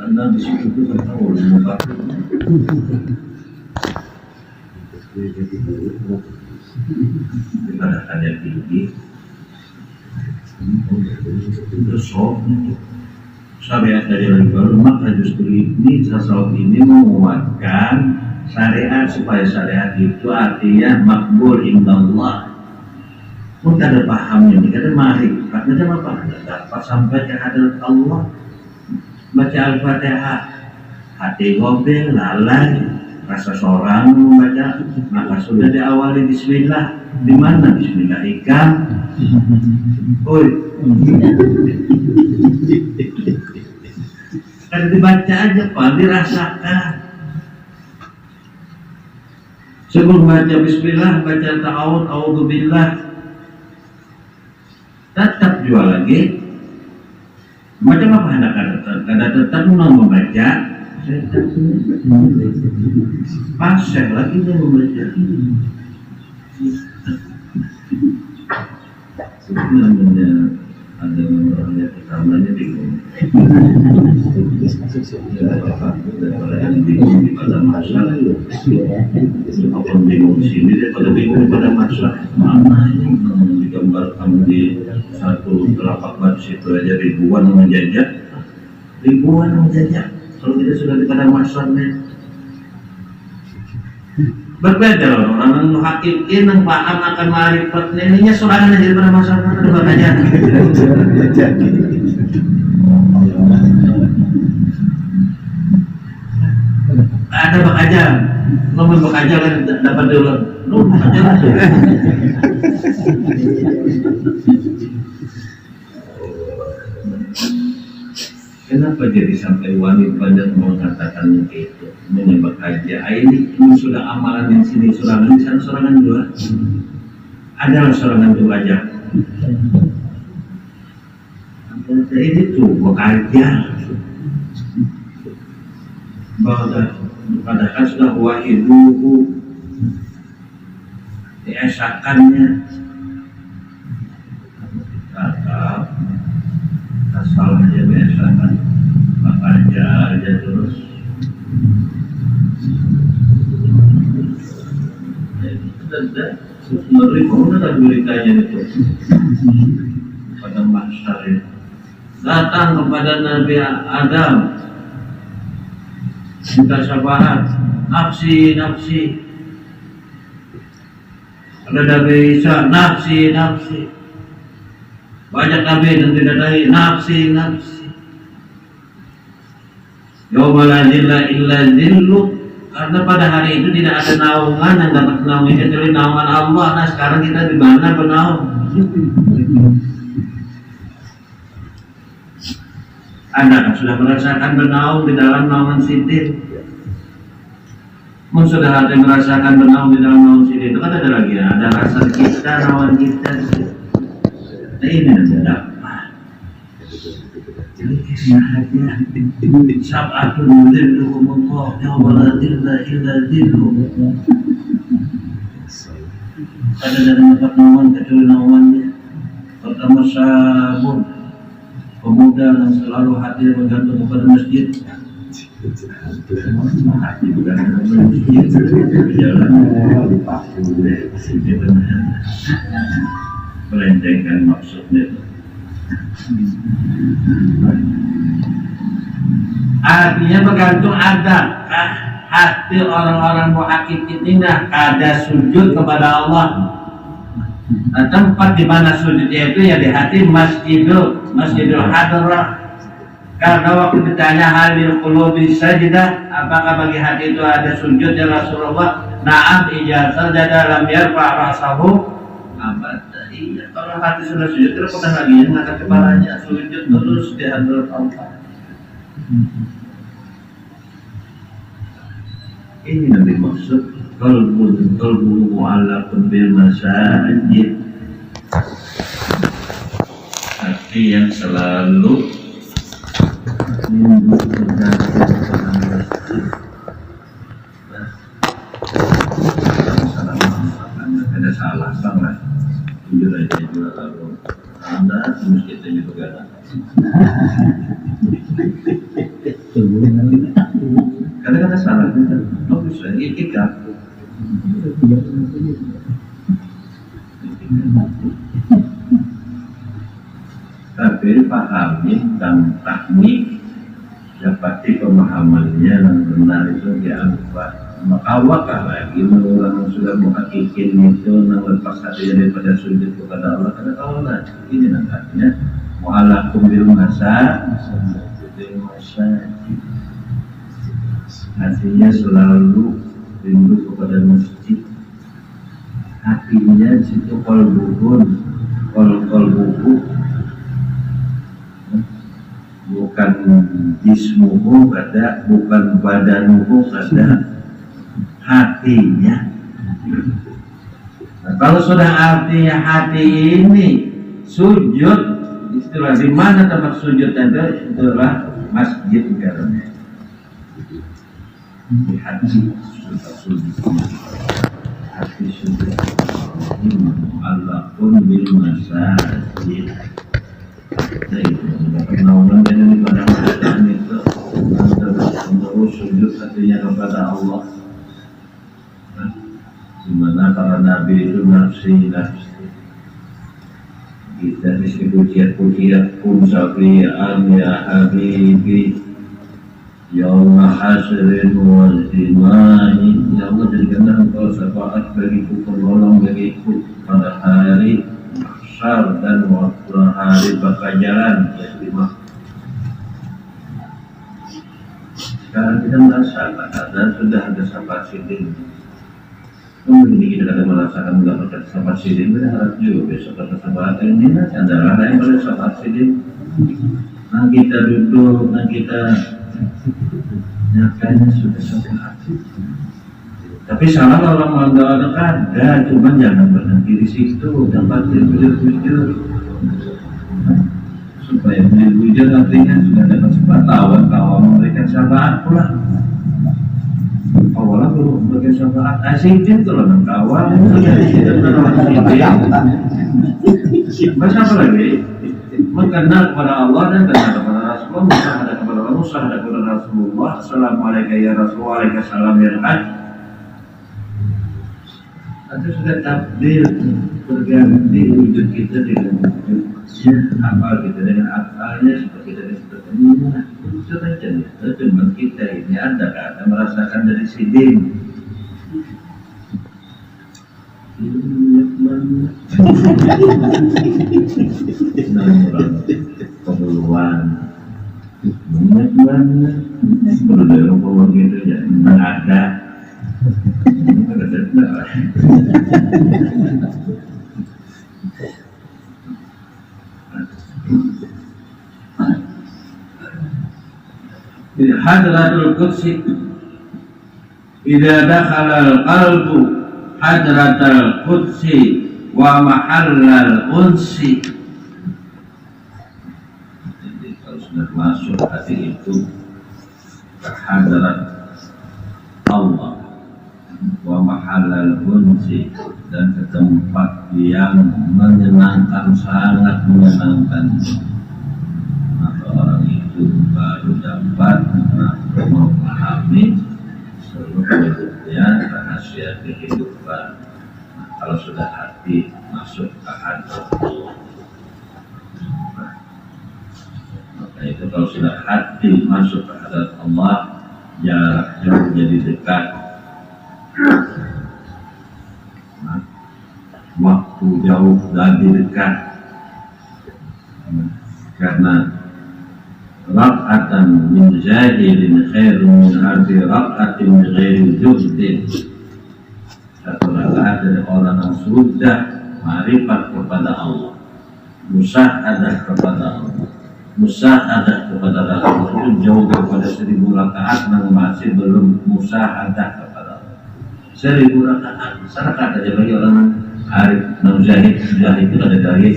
S2: Anda di situ itu kan tahu muka daripada ada tinggi itu sok syariat dari baru, maka justru ini tasawuf ini menguatkan syariat supaya syariat itu artinya makbul indallah. Pun ada pahamnya, ada ma'rifat, ada apa? Dapat sampai ke hadirat Allah. Baca Al-Fatihah, hati gobel, lalai, rasa seorang membaca, maka sudah diawali bismillah. Di mana bismillah ikan? Oi. Kan dibaca aja Pak, dirasakan. Sebelum baca bismillah, baca ta'awud, a'udzubillah. Tetap jual lagi. Macam apa hendak ada tetap membaca, pasir lagi dia membaca. Namanya ada orangnya pertamanya bingung. Daripada yang bingung di pada masalah, apa bingung di sini daripada bingung pada masalah. Mana ini digambarkan di satu telapak batu itu aja ribuan menjajak. Kalau kita sudah di pada masalahnya. Berbeda orang yang hakikin yang paham akan ma'rifat ininya sorangan aja pada masalah ada bakanya. Ada bakaja, ngomong bakaja kan dapat dulu. Bakaja lah. Kenapa jadi sampai wali banyak mengatakan itu, menyebab aja ini sudah amalan di sini sorangan di sana sorangan dua, adalah sorangan dua aja. Ini tuh bekerja, bahwa katakan sudah wahiduhu diesakannya, asal aja diesakan. Aja terus menerima beritanya itu pada mahsyar itu datang kepada Nabi Adam minta syafaat, nafsi nafsi. Ada Nabi Isa, nafsi nafsi. Banyak nabi dan tidak tahu nafsi nafsi. Yauma la zilla illa zillu. Karena pada hari itu tidak ada naungan yang dapat menaungi kecuali naungan Allah. Nah sekarang kita di mana bernaung? Anda sudah merasakan bernaung di dalam naungan sidir. Sudah ada merasakan bernaung di dalam naungan sidir. Itu kan ada lagi, ada rasa kita, naungan kita. Nah ini ada apa? Jadi kisahnya sab'atun yudhilluhumullah yawma la dhilla illa dhilluh. Ada dari empat naungan kecuali naungannya. Pertama sabun, pemuda yang selalu hadir bergantung kepada masjid. Hati bukan masjid, berjalan melencengkan maksudnya. Artinya bergantung adakah hati orang-orang muhaqqiqin ada sujud kepada Allah. Nah, tempat di mana sujudnya itu ya di hati masjidul hadrah. Karena waktu ditanya halil qulubi sajdah, apakah bagi hati itu ada sujud ya Rasulullah? Na'am idza sajada lam yarfa' ra'sahu abada. Iya, kalau hati sudah sujud terus pernah lagi yang angkat kepalanya, sujud terus di hadrat Allah. Ini yang dimaksud qalbu mu'allaqun bil masajid. Hati yang selalu membutuhkan masjid. Ada salah banget. Jujur aja juga kalau Anda masjidnya juga kadang-kadang salah juga. Oh bisa itikaf. Tapi pahami dan teknik dapati pemahamannya yang benar itu dianggap. Maka wakah lagi orang sudah muhaqqiqin itu yang lepas hati daripada sujud kepada Allah. Karena kalau lagi ini nantinya mu'allaqun bil masajid, hatinya selalu rindu kepada masjid. Hatinya situ qalbuhun, qalbuhu bukan jismuhu kada, bukan badanuhu kada, hatinya. Nah, kalau sudah artinya hati ini sujud, istilah di mana tempat sujud itu itulah masjid karena di hati sudah sujud, hati sujud. Allah pun bil masajid. Naungan dari pada masalah itu antara sujud hatinya kepada Allah. Di mana para nabi itu nafsi kita mesti pujian pun safi'an ya habibi yauma hasrin wal imani. Ya Allah, jadikanlah engkau syafaat bagiku, penolong bagiku pada hari mahsyar dan waktu hari bakajaran ya lima. Sekarang kita merasakan sudah ada syafaat sidin. Mungkin kita akan merasakan mendapatkan syafaat sidin, berharap juga besok ada syafaat ini adalah yang pada syafaat sidin. Nah kita duduk, nah kita nyakanya sudah syafaat. Tapi salah orang mendoakan ada, cuma jangan berhenti di situ, dapat bujur-bujur supaya bujur artinya sudah dapat sempat kawan-kawan memberikan syafaat pula. Awalnya belum memberikan syafaat, asidin kalau nang kawan itu menolak asidin. Bahasa apa lagi? Mengenal kepada Allah dan kenal kepada Rasulullah, musyahadah kepada Allah, musyahadah kepada Rasulullah. Assalamualaikum ya Rasulullah, waalaikumsalam ya Rasulullah. atau sudah takdir berganti wujud kita dengan wujudnya, akal kita dengan akalnya, seperti tadi sepertinya itu saja. Cuma kita ini ada kata merasakan dari sidin keperluan banyak banget perlu dari rumah gitu ya, memang ada Hadratul Qudsi idza dakhala al-qalbu hadratul Qudsi wa mahallal unsi. Jadi kalau sudah masuk hati itu ke hadrat Allah wa mahallal unsi dan ke tempat yang menyenangkan, sangat menyenangkan, maka orang itu baru dapat memahami seluruh kehidupan, rahasia kehidupan. Nah, kalau sudah hati masuk ke hadrat Allah, maka itu kalau sudah hati masuk ke hadrat Allah, jarak jauh jadi dekat. Nah, waktu jauh jadi dekat, karena rak'atan min jahilin khairun min alfi rak'atin min ghairi juhdin. Satu rakaat dari orang yang sudah ma'rifat kepada Allah, musyahadah kepada Allah, musyahadah kepada Allah itu jauh daripada 1000 rakaat yang masih belum musyahadah kepada Allah. 1000 rakaat, rakaat aja bagi orang arif, zahid itu ada dari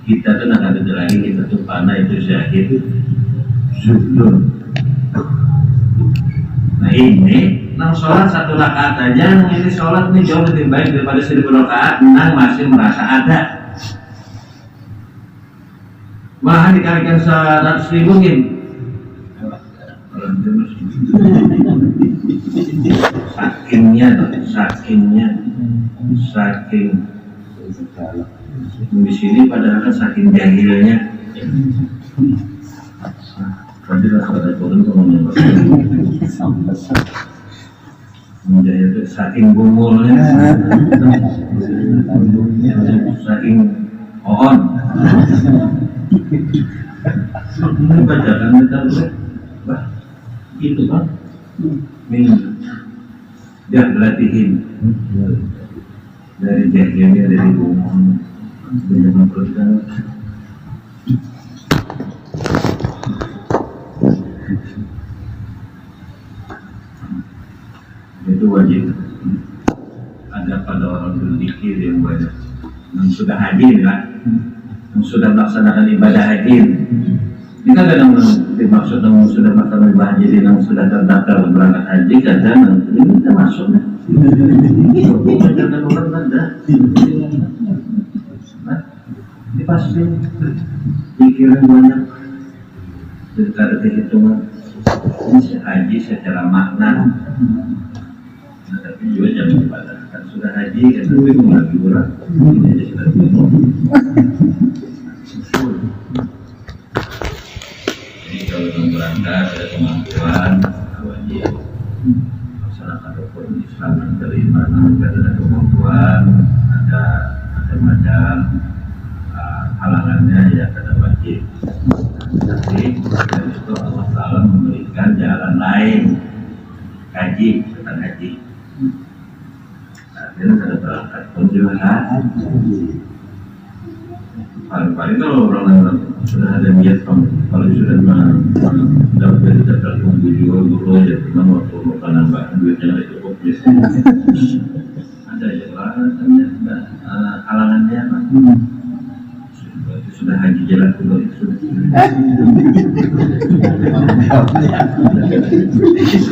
S2: kita tuh nak ada lagi, kita tuh pandai itu zahid zuhdun. Nah ini nang sholat 1 rakaat aja, nang ini sholat ini jauh lebih baik daripada 1000 rakaat, nang masih merasa ada. Malah dikalikan 100.000 mungkin. Saking di sini padahal kan saking jahilnya. Tadi rasa turun temannya menjahil itu saking bumulnya, saking on. Ini bacakan kita bah itu kan min jahlatihin dari jahilnya, dari bumul banyak memperlukan. Itu wajib ada pada orang berzikir yang banyak, yang sudah hadir lah, yang sudah melaksanakan ibadah haji. Kita kadang dimaksud yang sudah melaksanakan ibadah haji, yang sudah terdaftar berangkat haji, kadang ini kita masuk. Jangan orang ada. Ini pasti pikiran banyak, tidak ada kehitungan. Ini haji secara makna. Nah, tapi juga jangan lupa kan sudah haji kan bingung lagi orang ini aja sudah bingung. Jadi kalau berangkat ada kemampuan wajib laksanakan rukun Islam yang dari mana ada kemampuan, ada macam halangannya ya kada wajib. Tapi dari itu Allah Ta'ala memberikan jalan lain, haji, bukan haji. Akhirnya kada berangkat pun juga paling-paling kalau orang sudah ada niat, kalau sudah dapat dari telepon video dulu ya, cuma waktu makanan bahan duitnya nggak cukup ya. Ada ya halangannya apa? Sudah haji jalan dulu itu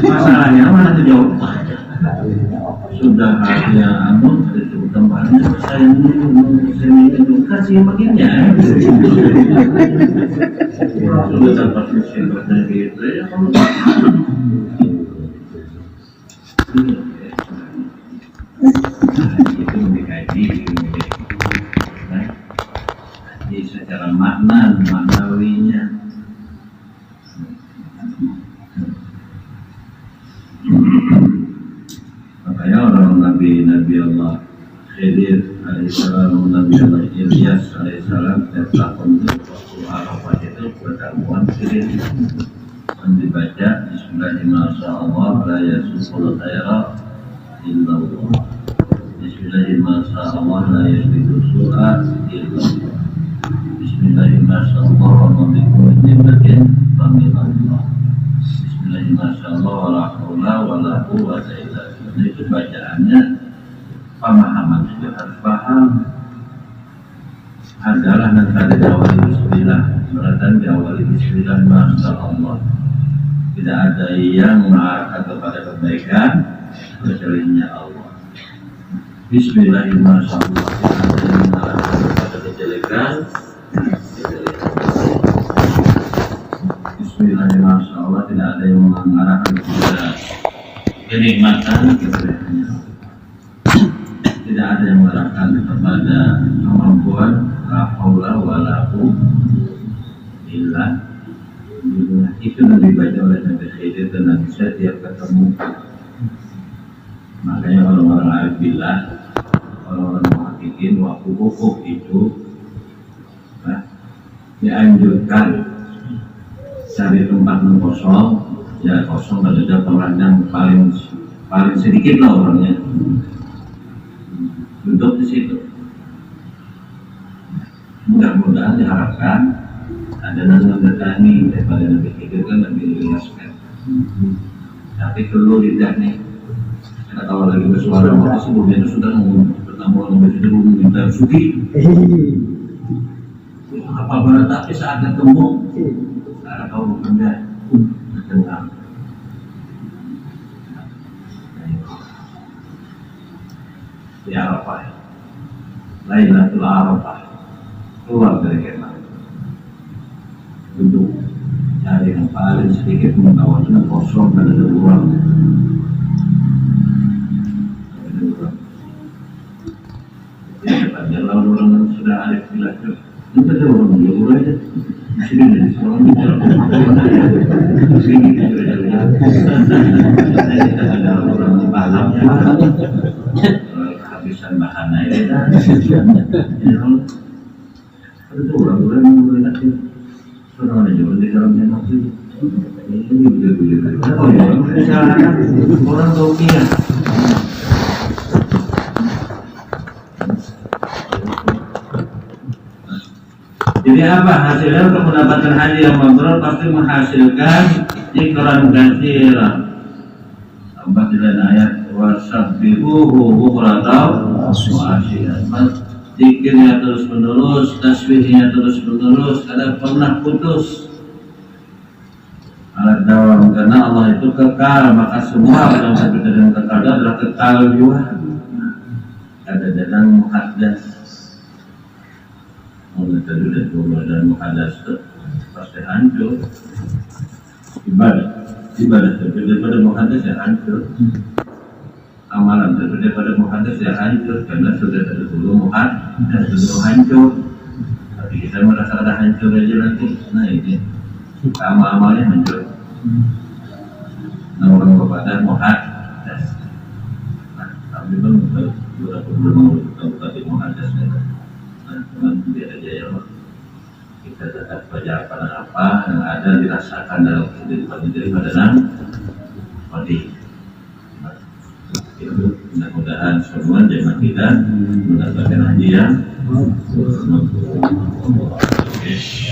S2: masalahnya mana terjawab sudah hanya itu tempatnya saya ini kasih makinnya sudah dapat mesin gitu ya kalau Nabi Allah Khidir alaihissalam, Nabi Allah Ilyas alaihissalam telah untuk waktu Arafah itu pertemuan Khidir dibaca Bismillahirrahmanirrahim la yasusul khaira illallah, Bismillahirrahmanirrahim la yasbitu su'a illallah, Bismillahirrahmanirrahim wa bikum ni'matin faminallah, Bismillahirrahmanirrahim wa la haula wa la quwwata illa billah. Itu bacaannya. Pemahaman juga harus paham. Adalah nanti diawali bismillah, berarti diawali bismillah, masya Allah. Tidak ada yang mengarahkan kepada kebaikan kecuali Allah. Bismillahirrahmanirrahim. Tidak ada yang mengarahkan kepada kejelekan. Bismillahirrahmanirrahim. Tidak ada yang mengarahkan kepada kenikmatan kebaikan. Tidak ada yang mengarahkan kepada kemampuan, la haula wa la quwwata illa billah. Itu yang dibaca oleh Nabi Khidir dan Nabi setiap ketemu. Makanya orang-orang arif billah, orang-orang muhaqqiqin, waktu wukuf itu dianjurkan cari tempat yang kosong, ya kosong ada orang yang paling sedikit lah orangnya. Duduk di situ. Mudah-mudahan diharapkan ada yang mendatangi daripada Nabi Khidir kan Nabi Ilyas kan. Tapi perlu tidak nih. Karena kalau lagi bersuara maka sebelumnya itu sudah bertemu Nabi Khidir minta suci. Apa berat tapi saat ketemu ada kau bekerja berdengar. Di Arafah, Lailatul Arafah, keluar dari kemah, duduk cari yang paling sedikit mengetahuan kosong dan ada ruang. Jadi kalau orang sudah arif billah itu, itu ada orang dulu aja. Sini dari sekolah sini kita ada orang di malamnya. Kehabisan bahan air itu orang-orang yang mulai nanti orang aja di dalamnya nanti ini orang Turkiya jadi apa hasilnya untuk mendapatkan haji yang mabrur pasti menghasilkan zikran katsiran. Tambah dengan ayat wasabbihuhu bukratan wa asyian. Zikirnya terus menerus, tasbihnya terus menerus, tidak pernah putus. Alat dawam karena Allah itu kekal, maka semua yang berbeda dengan kekal adalah kekal juga. Ada dan muhaddas. Mulai dari dan muhaddas itu pasti hancur. Ibadah daripada muhaddas ya hancur. Amalan daripada muhaddas ya hancur karena sudah ada dulu muhaddas dulu hancur. Tapi kita merasa ada hancur aja nanti. Nah ini amalnya hancur. Nah orang kepada muhaddas. Nah tapi kan sudah belum tapi muhaddas itu. Nah cuman biar aja ya kita tetap baca apa yang ada dirasakan dalam kehidupan daripada nanti. Itu mudah-mudahan semua jemaah kita mendapatkan haji yang